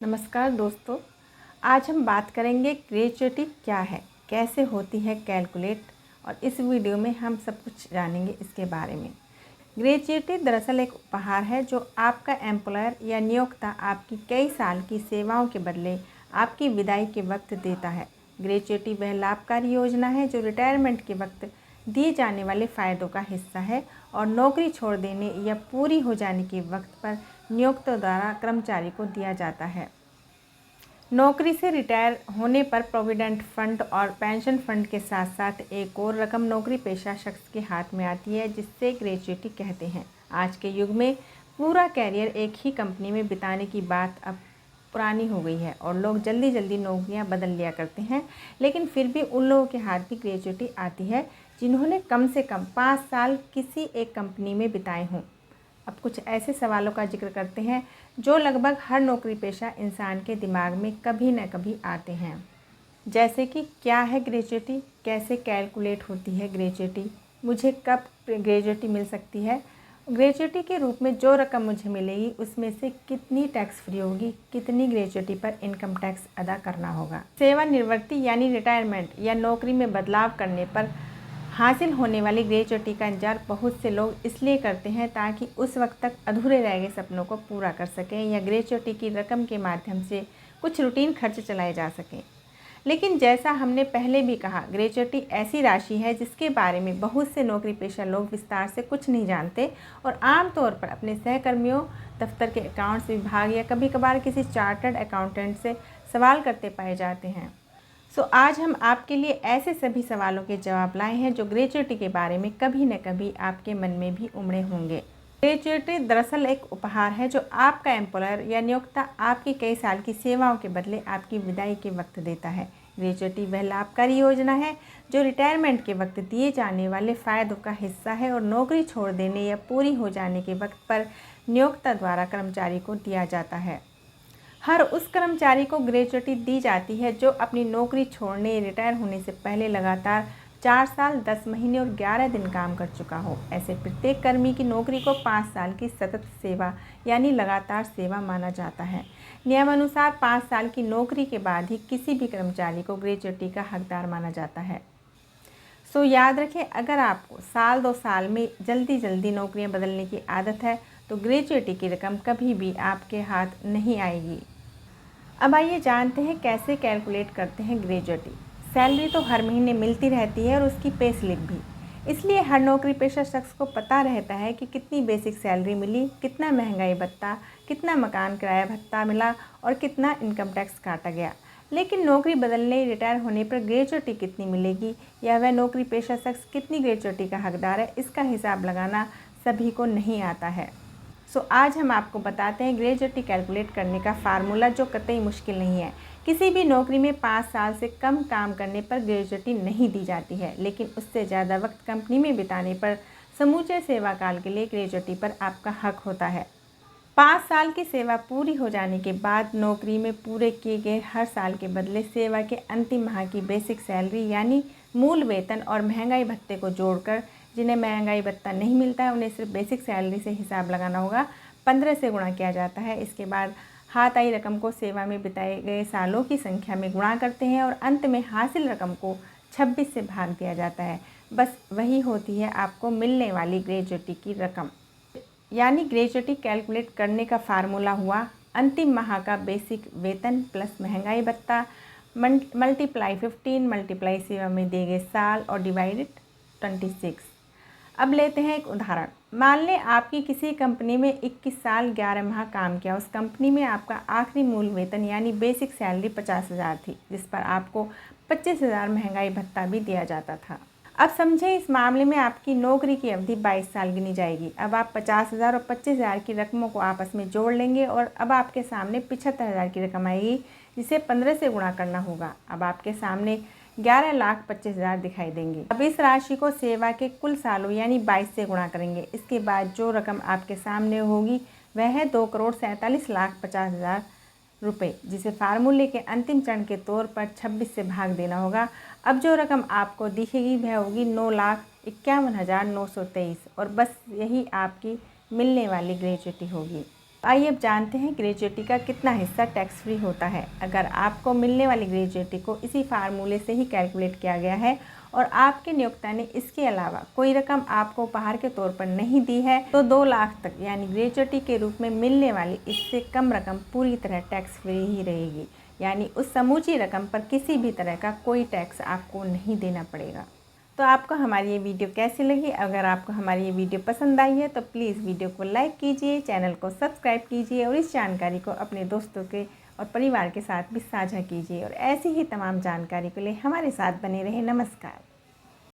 नमस्कार दोस्तों, आज हम बात करेंगे ग्रेच्युटी क्या है, कैसे होती है कैलकुलेट, और इस वीडियो में हम सब कुछ जानेंगे इसके बारे में। ग्रेच्युटी दरअसल एक उपहार है जो आपका एम्प्लॉयर या नियोक्ता आपकी कई साल की सेवाओं के बदले आपकी विदाई के वक्त देता है। ग्रेच्युटी वह लाभकारी योजना है जो रिटायरमेंट के वक्त दिए जाने वाले फ़ायदों का हिस्सा है और नौकरी छोड़ देने या पूरी हो जाने के वक्त पर नियोक्ता द्वारा कर्मचारी को दिया जाता है। नौकरी से रिटायर होने पर प्रोविडेंट फंड और पेंशन फंड के साथ साथ एक और रकम नौकरी पेशा शख्स के हाथ में आती है जिससे ग्रेच्युटी कहते हैं। आज के युग में पूरा कैरियर एक ही कंपनी में बिताने की बात अब पुरानी हो गई है और लोग जल्दी जल्दी नौकरियां बदल लिया करते हैं, लेकिन फिर भी उन लोगों के हाथ भी ग्रेच्युटी आती है जिन्होंने कम से कम 5 साल किसी एक कंपनी में बिताए हों। अब कुछ ऐसे सवालों का जिक्र करते हैं जो लगभग हर नौकरी पेशा इंसान के दिमाग में कभी न कभी आते हैं, जैसे कि क्या है ग्रेच्युटी, कैसे कैलकुलेट होती है ग्रेच्युटी, मुझे कब ग्रेच्युटी मिल सकती है, ग्रेच्युटी के रूप में जो रकम मुझे मिलेगी उसमें से कितनी टैक्स फ्री होगी, कितनी ग्रेच्युटी पर इनकम टैक्स अदा करना होगा। सेवानिवृत्ति यानी रिटायरमेंट या नौकरी में बदलाव करने पर हासिल होने वाली ग्रेच्युटी का इंतजार बहुत से लोग इसलिए करते हैं ताकि उस वक्त तक अधूरे रह गए सपनों को पूरा कर सकें या ग्रेच्युटी की रकम के माध्यम से कुछ रूटीन खर्च चलाए जा सकें। लेकिन जैसा हमने पहले भी कहा, ग्रेच्युटी ऐसी राशि है जिसके बारे में बहुत से नौकरी पेशा लोग विस्तार से कुछ नहीं जानते और आमतौर पर अपने सहकर्मियों, दफ्तर के अकाउंट्स विभाग या कभी कभार किसी चार्टर्ड अकाउंटेंट से सवाल करते पाए जाते हैं। आज हम आपके लिए ऐसे सभी सवालों के जवाब लाए हैं जो ग्रेच्युटी के बारे में कभी न कभी आपके मन में भी उमड़े होंगे। ग्रेच्युटी दरअसल एक उपहार है जो आपका एम्प्लॉयर या नियोक्ता आपकी कई साल की सेवाओं के बदले आपकी विदाई के वक्त देता है। ग्रेच्युटी वह लाभकारी योजना है जो रिटायरमेंट के वक्त दिए जाने वाले फ़ायदों का हिस्सा है और नौकरी छोड़ देने या पूरी हो जाने के वक्त पर नियोक्ता द्वारा कर्मचारी को दिया जाता है। हर उस कर्मचारी को ग्रेच्युटी दी जाती है जो अपनी नौकरी छोड़ने या रिटायर होने से पहले लगातार 4 साल 10 महीने और 11 दिन काम कर चुका हो। ऐसे प्रत्येक कर्मी की नौकरी को 5 साल की सतत सेवा यानी लगातार सेवा माना जाता है। नियमानुसार 5 साल की नौकरी के बाद ही किसी भी कर्मचारी को ग्रेच्युटी का हकदार माना जाता है। याद रखें, अगर आपको साल 2 साल में जल्दी नौकरियां बदलने की आदत है तो ग्रेच्युटी की रकम कभी भी आपके हाथ नहीं आएगी। अब आइए जानते हैं कैसे कैलकुलेट करते हैं ग्रेच्युटी। सैलरी तो हर महीने मिलती रहती है और उसकी पे स्लिप भी, इसलिए हर नौकरी पेशा शख्स को पता रहता है कि कितनी बेसिक सैलरी मिली, कितना महंगाई भत्ता, कितना मकान किराया भत्ता मिला और कितना इनकम टैक्स काटा गया। लेकिन नौकरी बदलने, रिटायर होने पर ग्रेच्युटी कितनी मिलेगी या वह नौकरी पेशा शख्स कितनी ग्रेच्युटी का हकदार है, इसका हिसाब लगाना सभी को नहीं आता है। आज हम आपको बताते हैं ग्रेच्युटी कैलकुलेट करने का फार्मूला जो कतई मुश्किल नहीं है। किसी भी नौकरी में 5 साल से कम काम करने पर ग्रेच्युटी नहीं दी जाती है, लेकिन उससे ज़्यादा वक्त कंपनी में बिताने पर समूचे सेवा काल के लिए ग्रेच्युटी पर आपका हक होता है। 5 साल की सेवा पूरी हो जाने के बाद नौकरी में पूरे किए गए हर साल के बदले सेवा के अंतिम माह की बेसिक सैलरी यानी मूल वेतन और महंगाई भत्ते को जोड़कर, जिन्हें महंगाई भत्ता नहीं मिलता है उन्हें सिर्फ बेसिक सैलरी से हिसाब लगाना होगा, 15 से गुणा किया जाता है। इसके बाद हाथ आई रकम को सेवा में बिताए गए सालों की संख्या में गुणा करते हैं और अंत में हासिल रकम को 26 से भाग दिया जाता है। बस वही होती है आपको मिलने वाली ग्रेच्युटी की रकम। यानी ग्रेच्युटी कैलकुलेट करने का फार्मूला हुआ अंतिम माह का बेसिक वेतन प्लस महंगाई भत्ता मल्टीप्लाई 15 मल्टीप्लाई सेवा में दिए गए साल और डिवाइडेड 26। अब लेते हैं एक उदाहरण। मान लें आपकी किसी कंपनी में 21 साल 11 माह काम किया। उस कंपनी में आपका आखिरी मूल वेतन यानी बेसिक सैलरी 50,000 थी, जिस पर आपको 25,000 महंगाई भत्ता भी दिया जाता था। अब समझें, इस मामले में आपकी नौकरी की अवधि 22 साल गिनी जाएगी। अब आप 50,000 और 25,000 की रकमों को आपस में जोड़ लेंगे और अब आपके सामने 75,000 की रकम आएगी जिसे 15 से गुणा करना होगा। अब आपके सामने 11,25,000 दिखाई देंगे। अब इस राशि को सेवा के कुल सालों यानी 22 से गुणा करेंगे। इसके बाद जो रकम आपके सामने होगी वह है 2,47,50,000 रुपये, जिसे फार्मूले के अंतिम चरण के तौर पर 26 से भाग देना होगा। अब जो रकम आपको दिखेगी वह होगी 9,51,923 और बस यही आपकी मिलने वाली ग्रेच्युटी होगी। आइए अब जानते हैं ग्रेजुएटी का कितना हिस्सा टैक्स फ्री होता है। अगर आपको मिलने वाली ग्रेजुएटी को इसी फार्मूले से ही कैलकुलेट किया गया है और आपके नियोक्ता ने इसके अलावा कोई रकम आपको उपहार के तौर पर नहीं दी है तो 2 लाख तक यानी ग्रेजुएटी के रूप में मिलने वाली इससे कम रकम पूरी तरह टैक्स फ्री ही रहेगी, यानी उस समूची रकम पर किसी भी तरह का कोई टैक्स आपको नहीं देना पड़ेगा। तो आपको हमारी ये वीडियो कैसी लगी? अगर आपको हमारी ये वीडियो पसंद आई है तो प्लीज़ वीडियो को लाइक कीजिए, चैनल को सब्सक्राइब कीजिए और इस जानकारी को अपने दोस्तों के और परिवार के साथ भी साझा कीजिए और ऐसी ही तमाम जानकारी के लिए हमारे साथ बने रहें। नमस्कार।